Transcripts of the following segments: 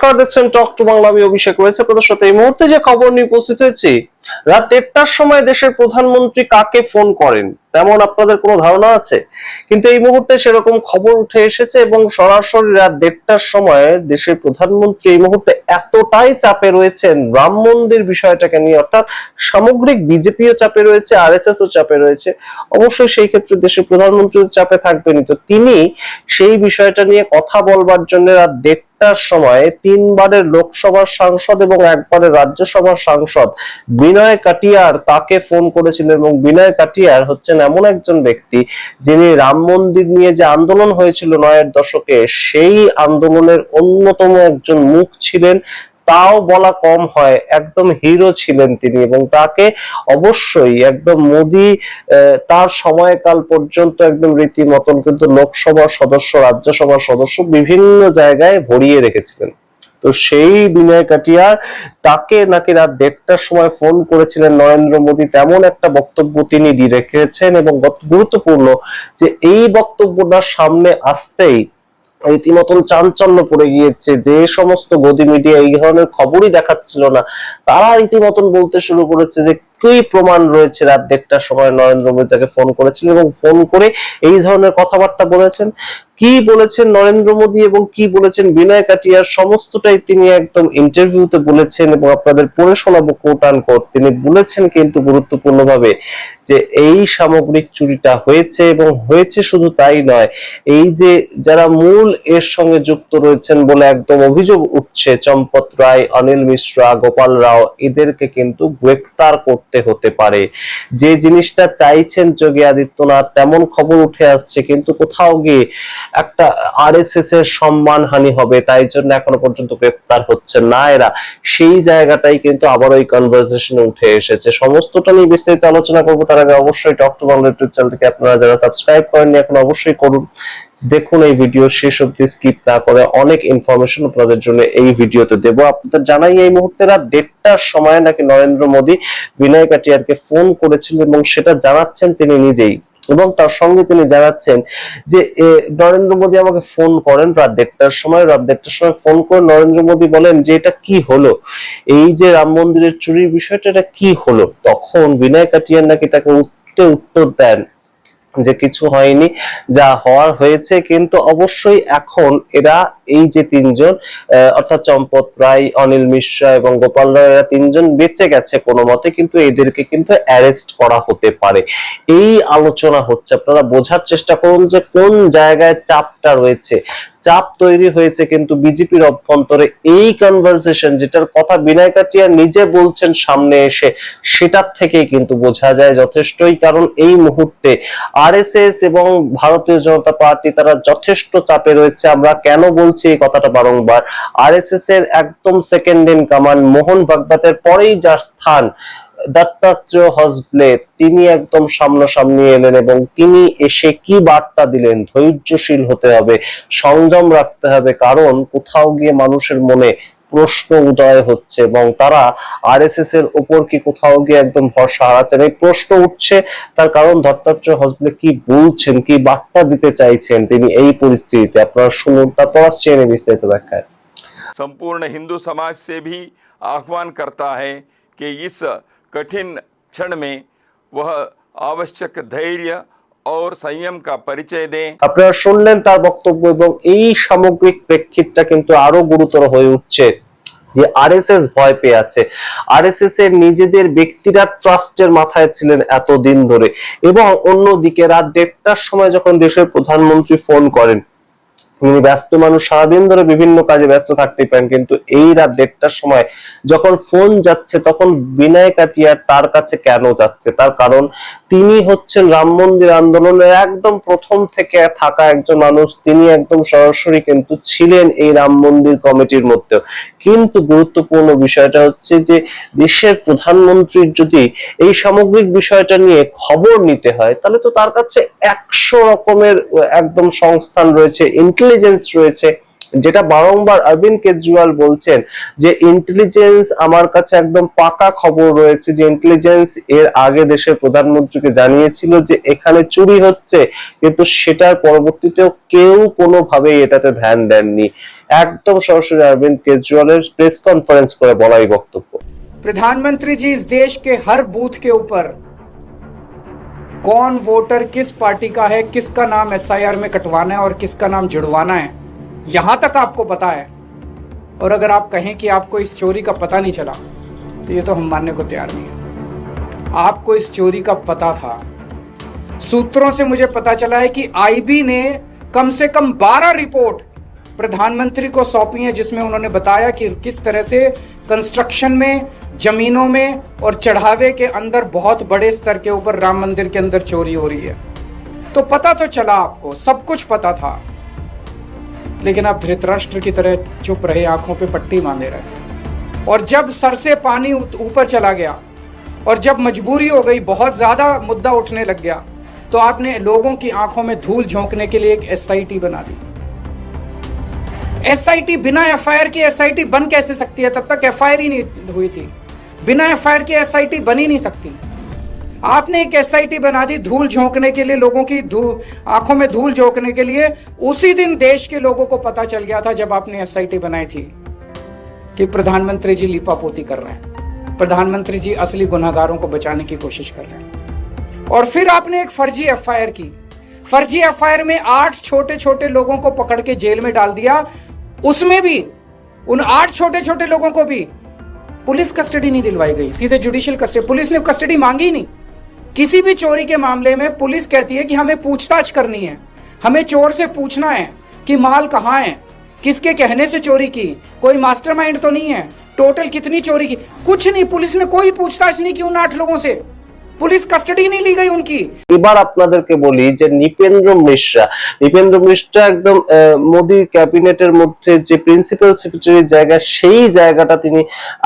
নমস্কার, দেখছেন talk to Bangla. আমি অভিষেক রয়েছে আপনাদের সাথে। এই মুহূর্তে যে খবর নিয়ে উপস্থিত হয়েছি, রাত 1টার সময় দেশের প্রধানমন্ত্রী কাকে ফোন করেন তেমন আপনাদের কোনো ধারণা আছে? কিন্তু এই মুহূর্তে সেরকম খবর উঠে এসেছে এবং সরাসরি রাত 1টার সময় দেশের প্রধানমন্ত্রী এই মুহূর্তে এতটাই চাপে রয়েছেন রাম মন্দির বিষয়টাকে নিয়ে, অর্থাৎ সামগ্রিক বিজেপিও চাপে রয়েছে, আরএসএস ও চাপে রয়েছে। অবশ্যই সেই ক্ষেত্রে দেশের প্রধানমন্ত্রী চাপে থাকবেনই, তো তিনি সেই বিষয়টা নিয়ে কথা বলবার জন্য রাত 1টার সময় 3বারের লোকসভার সাংসদ এবং একবারের রাজ্যসভার সাংসদ বিনয় কাটিয়ার তাকে ফোন করেছিলেন। এবং বিনয় কাটিয়ার হচ্ছেন এমন একজন ব্যক্তি যিনি রাম মন্দির নিয়ে যে আন্দোলন হয়েছিল 9এর দশকে, সেই আন্দোলনের অন্যতম একজন মুখ ছিলেন। তাও বলা কম হয়, একদম হিরো ছিলেন তিনি। এবং তাকে অবশ্যই একদম মোদি তার সময়কাল পর্যন্ত একদম রীতিমতন কিন্তু লোকসভার সদস্য, রাজ্যসভার সদস্য বিভিন্ন জায়গায় ভরিয়ে রেখেছিলেন। তো সেই বিনয় কাটিয়ার তাকে নাকি রাত 1টার সময় ফোন করেছিলেন নরেন্দ্র মোদী, তেমন একটা বক্তব্য তিনি দিয়ে রেখেছেন। এবং গুরুত্বপূর্ণ যে এই বক্তব্যটা সামনে আসতেই রীতিমতন চাঞ্চল্য পড়ে গিয়েছে। যে সমস্ত গদি মিডিয়া এই ধরনের খবরই দেখাচ্ছিল না, তারা রীতিমতন বলতে শুরু করেছে যে কি প্রমাণ রয়েছে রাত 1টার সময় নরেন্দ্র মোদী তাকে ফোন করেছিলেন এবং ফোন করে এই ধরনের কথাবার্তা বলেছেন। কি বলেছেন নরেন্দ্র মোদী এবং কি বলেছেন বিনয় কাটিয়ার, সমস্তটাই তিনি একদম ইন্টারভিউতে বলেছেন এবং আপনাদের পড়ে শোনাবো কোট আন কোট। তিনি বলেছেন কিন্তু গুরুত্বপূর্ণভাবে যে এই সামগ্রিক চুরিটা হয়েছে, এবং হয়েছে শুধু তাই নয়, এই যে যারা মূল এর সঙ্গে যুক্ত রয়েছেন বলে একদম অভিযোগ উঠছে, চম্পত রায়, অনিল মিশ্রা, গোপাল রাও, এদেরকে কিন্তু গ্রেফতার করতে হতে পারে। যে জিনিসটা চাইছেন যোগী আদিত্যনাথ, তেমন খবর উঠে আসছে, কিন্তু কোথাও গিয়ে একটা আরএসএস এর সম্মানহানি হবে, তাই জন্য এখনো পর্যন্ত গ্রেফতার হচ্ছে না এরা। সেই জায়গাটাই কিন্তু আবার ওই কনভারসেশনে উঠে এসেছে। সমস্তটা নিয়ে বিস্তারিত আলোচনা করবো। তার আগে অবশ্যই টক টু বাংলা ইউটিউব চ্যানেলটিকে আপনারা যারা সাবস্ক্রাইব করেননি এখন অবশ্যই করুন। দেখুন এই ভিডিও শেষ অবধি স্কিপ না করে, অনেক ইনফরমেশন আপনাদের জন্য এই ভিডিওতে দেবো। আপনাদের জানাই এই মুহূর্তে রাত 1টার সময় নাকি নরেন্দ্র মোদী বিনয় কাটিয়ারকে ফোন করেছিলেন এবং সেটা জানাচ্ছেন তিনি নিজেই। এবং তার সঙ্গে তিনি জানাচ্ছেন যে নরেন্দ্র মোদী আমাকে ফোন করেন রাত 1টার সময়। রাত 1টার সময় ফোন করে নরেন্দ্র মোদী বলেন যে এটা কি হলো, এই যে রাম মন্দিরের চুরির বিষয়টা এটা কি হলো। তখন বিনয় কাটিয়ার নাকি তাকে উত্তর দেন যে কিছু হয়নি, যা হওয়ার হয়েছে। কিন্তু অবশ্যই এখন এরা এই যে 3জন, অর্থাৎ চম্পত রায়, অনিল মিশ্রা এবং গোপাল রায়, এরা 3জন বেঁচে গেছে কোনো মতে, কিন্তু এদেরকে কিন্তু অ্যারেস্ট করা হতে পারে। এই আলোচনা হচ্ছে। আপনারা বোঝার চেষ্টা করুন যে কোন জায়গায় চাপটা রয়েছে। চাপ তৈরি হয়েছে কিন্তু বিজেপির অভ্যন্তরে। এই কনভারসেশন যেটার কথা বিনয় কাটিয়া নিজে বলছেন সামনে এসে, সেটার থেকেই কিন্তু বোঝা যায় যথেষ্টই। কারণ এই মুহূর্তে আরএসএস এবং ভারতীয় জনতা পার্টি তারা যথেষ্ট চাপে রয়েছে। আমরা কেন বলছি এই কথাটা বারংবার, আরএসএস এর একদম সেকেন্ড ইন কমান্ড মোহন ভাগবতের পরেই যার স্থান, দত্তাত্রেয় হসবলে, তিনি একদম সামনাসামনি এলেন এবং তিনি এসে কি বার্তা দিলেন, ধৈর্যশীল হতে হবে, সংযম রাখতে হবে, কারণ কোথাও গিয়ে মানুষের মনে প্রশ্ন উদয় হচ্ছে এবং তারা আরএসএস এর উপর কি কোথাও গিয়ে একদম ভরসা হারাচ্ছেন। এই প্রশ্ন উঠছে, তার কারণ দত্তাত্রেয় হসবলে কি বলছেন, কি বার্তা দিতে চাইছেন তিনি এই পরিস্থিতিতে। আপনারা শুনুন, তারপর আসছে এনে বিস্তারিত ব্যাখ্যায়। संपूर्ण हिंदू समाज से भी आह्वान करता है कि इस कठिन क्षण में वह आवश्यक धैर्य और संयम का परिचय दें। আপনারা শুনলেন তার বক্তব্য, এবং এই সামগ্রিক প্রেক্ষিতটা কিন্তু আরো গুরুতর হয়ে উঠছে যে আরএসএস ভয় পেয়ে আছে। আরএসএস এর নিজেদের ব্যক্তিরা ট্রাস্টের মাথায় ছিলেন এতদিন ধরে। এবং অন্যদিকে রাত 1টার সময় যখন দেশের প্রধানমন্ত্রী ফোন করেন, তিনি ব্যস্ত মানুষ, সারাদিন ধরে বিভিন্ন কাজে ব্যস্ত থাকতেই পারেন, কিন্তু এই রাত 1টার সময় যখন ফোন যাচ্ছে তখন বিনয় কাটিয়ার তার কাছে কেন যাচ্ছে, তার কারণ তিনি হচ্ছেন রাম মন্দির আন্দোলনের একদম প্রথম থেকে থাকা একজন মানুষ। তিনি একদম সরাসরি কিন্তু ছিলেন এই রাম মন্দির কমিটির মধ্যে। কিন্তু গুরুত্বপূর্ণ বিষয়টা হচ্ছে যে দেশের প্রধানমন্ত্রীর যদি এই সামগ্রিক বিষয়টা নিয়ে খবর নিতে হয়, তাহলে তো তার কাছে 100 রকমের একদম সংস্থান রয়েছে, ইন্টেলিজেন্স রয়েছে, যেটা বারংবার অরবিন্দ কেজরিওয়াল বলছেন যে ইন্টেলিজেন্স আমার কাছে একদম পাকা খবর রয়েছে, যে ইন্টেলিজেন্স এর আগে দেশের প্রধানমন্ত্রীকে জানিয়েছিল যে এখানে চুরি হচ্ছে, কিন্তু সেটার পরবর্তীতেও কেউ কোনোভাবেই এটাতে ধ্যান দেননি। একদম সরাসরি অরবিন্দ কেজরিওয়ালের প্রেস কনফারেন্স করে বলাই বক্তব্য। प्रधानमंत्री जी इस देश के हर बूथ के ऊपर कौन वोटर किस पार्टी का है, किसका नाम एसआईआर में कटवाना है और किसका नाम जुड़वाना है, यहां तक आपको पता है। और अगर आप कहें कि आपको इस चोरी का पता नहीं चला तो ये तो हम मानने को तैयार नहीं है। आपको इस चोरी का पता था। सूत्रों से मुझे पता चला है कि आईबी ने कम से कम 12 रिपोर्ट प्रधानमंत्री को सौंपी है, जिसमें उन्होंने बताया कि किस तरह से कंस्ट्रक्शन में, जमीनों में और चढ़ावे के अंदर बहुत बड़े स्तर के ऊपर राम मंदिर के अंदर चोरी हो रही है। तो पता तो चला, आपको सब कुछ पता था, लेकिन आप धृतराष्ट्र की तरह चुप रहे, आंखों पे पट्टी बांधे रहे। और जब सर से पानी ऊपर चला गया और जब मजबूरी हो गई, बहुत ज्यादा मुद्दा उठने लग गया, तो आपने लोगों की आंखों में धूल झोंकने के लिए एक एसआईटी बना दी। एसआईटी बिना एफआईआर की एसआईटी बन कैसे सकती है? तब तक एफआईआर ही नहीं हुई थी। बिना एफआईआर की एसआईटी बन ही नहीं सकती। आपने एक एसआईटी बना दी धूल झोंकने के लिए, लोगों की आंखों में धूल झोंकने के लिए। उसी दिन देश के लोगों को पता चल गया था, जब आपने एसआईटी बनाई थी, कि प्रधानमंत्री जी लीपापोती कर रहे हैं, प्रधानमंत्री जी असली गुनहगारों को बचाने की कोशिश कर रहे हैं। और फिर आपने एक फर्जी एफआईआर की। फर्जी एफआईआर में 8 छोटे छोटे लोगों को पकड़ के जेल में डाल दिया। उसमें भी उन 8 छोटे छोटे लोगों को भी पुलिस कस्टडी नहीं दिलवाई गई, सीधे जुडिशियल कस्टडी। पुलिस ने कस्टडी मांगी ही नहीं। किसी भी चोरी के मामले में पुलिस कहती है कि हमें पूछताछ करनी है, हमें चोर से पूछना है कि माल कहाँ है, किसके कहने से चोरी की, कोई मास्टरमाइंड तो नहीं है, टोटल कितनी चोरी की। कुछ नहीं, पुलिस ने कोई पूछताछ नहीं की उन 8 लोगों से, পুলিশ কাস্টাডি नहीं ली गई उनकी। এবার আপনাদেরকে বলি যে নৃপেন্দ্র মিশ্রা একদম মোদী ক্যাবিনেটের মধ্যে যে প্রিন্সিপাল সেক্রেটারির জায়গা, সেই জায়গাটা তিনি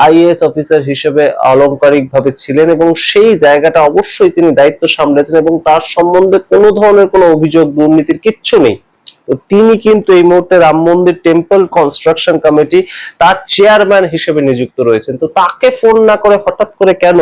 আইএএস অফিসার হিসেবে আলংকারিক ভাবে ছিলেন এবং সেই জায়গাটা অবশ্যই তিনি দায়িত্ব সামলেছেন এবং তার সম্বন্ধে কোনো ধরনের কোনো অভিযোগ, দুর্নীতির কিচ্ছু নেই। তো তিনি কিন্তু এই মুহূর্তে রাম মন্দির টেম্পল কনস্ট্রাকশন কমিটি তার চেয়ারম্যান হিসেবে নিযুক্ত রয়েছেন। তো তাকে ফোন না করে হঠাৎ করে কেন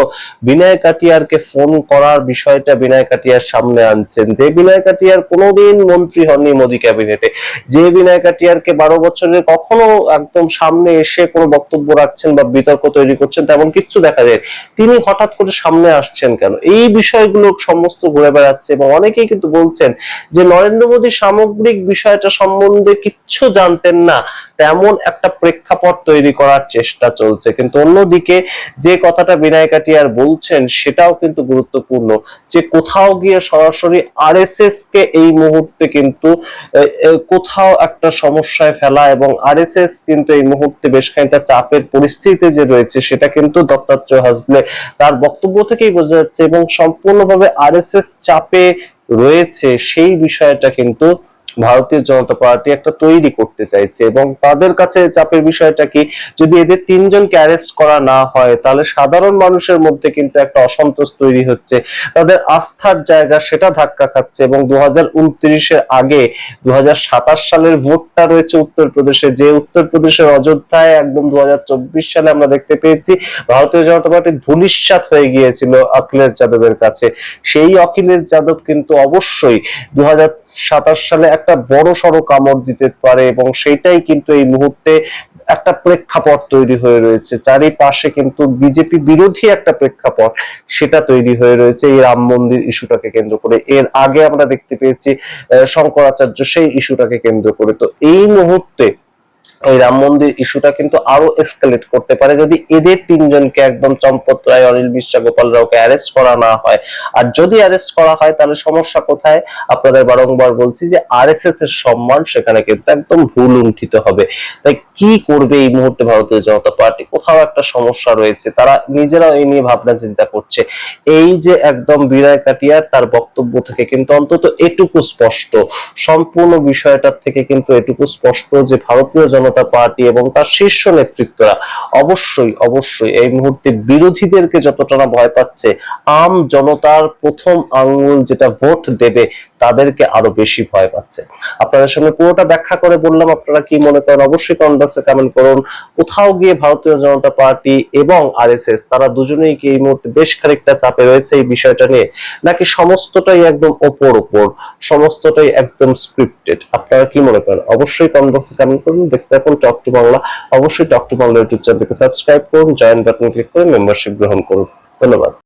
বিনয় কাটিয়ারকে ফোন করার বিষয়টা বিনয় কাটিয়ার সামনে আনছেন? যে বিনয় কাটিয়ার কোনোদিন মন্ত্রী হননি মোদী ক্যাবিনেটে, যে বিনয় কাটিয়ারকে 12 বছরের কখনো একদম সামনে এসে কোনো বক্তব্য রাখছেন বা বিতর্ক তৈরি করছেন তেমন কিচ্ছু দেখা যায়, তিনি হঠাৎ করে সামনে আসছেন কেন? এই বিষয়গুলো সমস্ত ঘুরে বেড়াচ্ছে এবং অনেকেই কিন্তু বলছেন যে নরেন্দ্র মোদী সামগ্রিক বিষয়টা সম্বন্ধে কিচ্ছু জানতেন না, তেমন একটা প্রেক্ষাপট তৈরি করার চেষ্টা চলছে। কিন্তু অন্যদিকে যে কথাটা বিনয় কাটিয়ার বলছেন সেটাও কিন্তু গুরুত্বপূর্ণ, যে কোথাও গিয়ে সরাসরি আরএসএস কে এই মুহূর্তে কিন্তু কোথাও একটা সমস্যায় ফেলা এবং আরএসএস কিন্তু এই মুহূর্তে বেশ খানিকটা চাপের পরিস্থিতিতে যে রয়েছে সেটা কিন্তু দত্তাত্রেয় হাসবে তার বক্তব্য থেকেই বোঝা যাচ্ছে এবং সম্পূর্ণভাবে আরএসএস চাপে রয়েছে সেই বিষয়টা কিন্তু ভারতীয় জনতা পার্টি একটা তৈরি করতে চাইছে। এবং তাদের কাছে চাপের বিষয়টা কি, যদি এদের 3 জনকে অ্যারেস্ট করা না হয় তাহলে সাধারণ মানুষের মধ্যে কিন্তু একটা অসন্তোষ তৈরি হচ্ছে, তাদের আস্থার জায়গা সেটা ধাক্কা খাচ্ছে এবং 2029-এর আগে 2027 সালের ভোটটা রয়েছে উত্তরপ্রদেশে, যে উত্তরপ্রদেশের অযোধ্যায় একদম 2024 সালে আমরা দেখতে পেয়েছি ভারতীয় জনতা পার্টি ধূলিসাৎ হয়ে গিয়েছিল অখিলেশ যাদবের কাছে। সেই অখিলেশ যাদব কিন্তু অবশ্যই 2027 সালে একটা বড় সড়ো কামড় দিতে পারে এবং সেটাই কিন্তু এই মুহূর্তে একটা প্রেক্ষাপট তৈরি হয়ে রয়েছে। চারিপাশে কিন্তু বিজেপি বিরোধী একটা প্রেক্ষাপট সেটা তৈরি হয়ে রয়েছে এই রাম মন্দির ইস্যুটাকে কেন্দ্র করে। এর আগে আমরা দেখতে পেয়েছি শঙ্করাচার্য সেই ইস্যুটাকে কেন্দ্র করে। তো এই মুহূর্তে এই রাম মন্দির ইস্যুটা কিন্তু আরো এসকালেট করতে পারে যদি এদের 3 জনকে একদম চম্পত রায়, অনিল মিশ্রা, গোপাল রাওকে অ্যারেস্ট করা না হয়। আর যদি অ্যারেস্ট করা হয় তাহলে সমস্যা কোথায়? আপনাদের বারংবার বলছি যে আরএসএস এর সম্মান সেখানে কিন্তু একদম ভুল উন্ঠিত হবে। তাই কি করবে এই মুহূর্তে ভারতীয় জনতা পার্টি? কোথাও একটা সমস্যা রয়েছে, তারা নিজেরাও এই নিয়ে ভাবনা চিন্তা করছে। এই যে একদম বিনয় কাটিয়ার তার বক্তব্য থেকে কিন্তু অন্তত এটুকু স্পষ্ট, সম্পূর্ণ বিষয়টার থেকে কিন্তু এটুকু স্পষ্ট যে ভারতীয় জনতা পার্টি এবং তার শীর্ষ নেতৃত্বরা অবশ্যই এই মুহূর্তে বিরোধীদেরকে যতটা না ভয় পাচ্ছে, আম জনতার প্রথম আঙ্গুল যেটা ভোট দেবে তাদেরকে আরো বেশি ভয় পাচ্ছে। আপনাদের সামনে পুরোটা ব্যাখ্যা করে বললাম, আপনারা কি মনে করেন অবশ্যই কমেন্ট বক্সে কমেন্ট করুন। কোথাও গিয়ে ভারতীয় জনতা পার্টি এবং আরএসএস তারা দুজনেই কি এই মুহূর্তে বেশ খানিকটা চাপে রয়েছে এই বিষয়টা নিয়ে, নাকি সমস্তটাই একদম ওপর সমস্তটাই একদম স্ক্রিপ্টেড? আপনারা কি মনে করেন অবশ্যই কমেন্ট বক্সে কমেন্ট করুন। দেখতে থাকুন টক টু বাংলা। অবশ্যই টক টু বাংলা ইউটিউব চ্যানেলকে সাবস্ক্রাইব করুন, জয়েন বাটন ক্লিক করে মেম্বারশিপ গ্রহণ করুন। ধন্যবাদ।